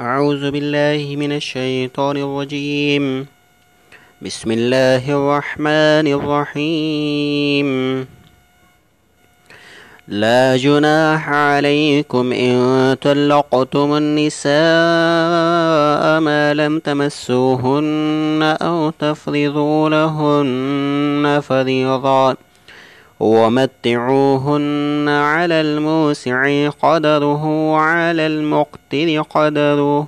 أعوذ بالله من الشيطان الرجيم. بسم الله الرحمن الرحيم. لا جناح عليكم إن طلقتم النساء ما لم تمسوهن أو تفرضوا لهن فريضة ومتعوهن على الموسع قدره وعلى المقتر قدره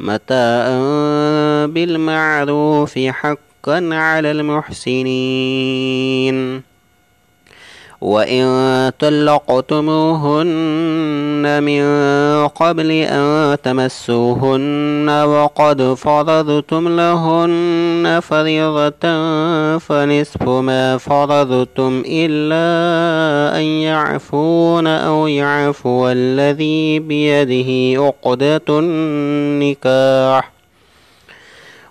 متاعا بالمعروف حقا على المحسنين. وإن طلقتموهن من قبل أن تمسوهن وقد فرضتم لهن فريضة فنصف ما فرضتم إلا أن يعفون أو يعفو الذي بيده عقدة النكاح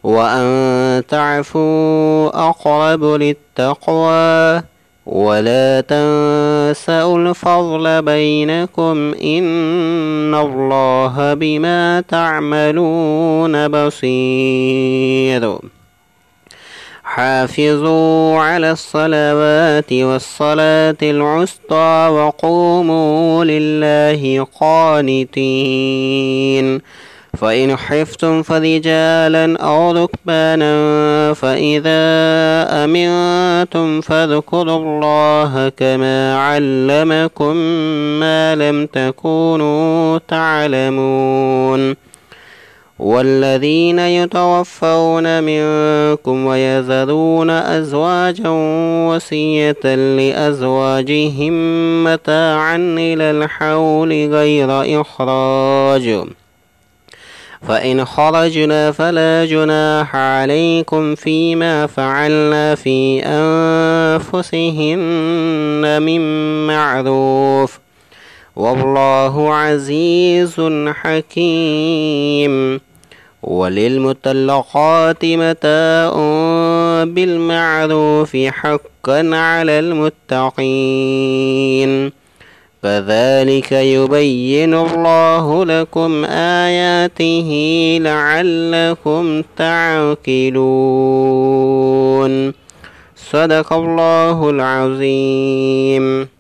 وأن تعفوا أقرب للتقوى ولا تنسوا الفضل بينكم إن الله بما تعملون بصير. حافظوا على الصلوات والصلاة الوسطى وقوموا لله قانتين. فإن خفتم فرجالا أو ركبانا فإذا أمنتم فاذكروا الله كما علمكم ما لم تكونوا تعلمون. والذين يتوفون منكم ويذرون أزواجا وصية لأزواجهم متاعا إلى الحول غير إخراج فإن خرجنا فلا جناح عليكم فيما فعلنا في أنفسهن من معروف والله عزيز حكيم. وللمطلقات متاع بالمعروف حقا على المتقين. كذلك يبين الله لكم آياته لعلكم تعقلون. صدق الله العظيم.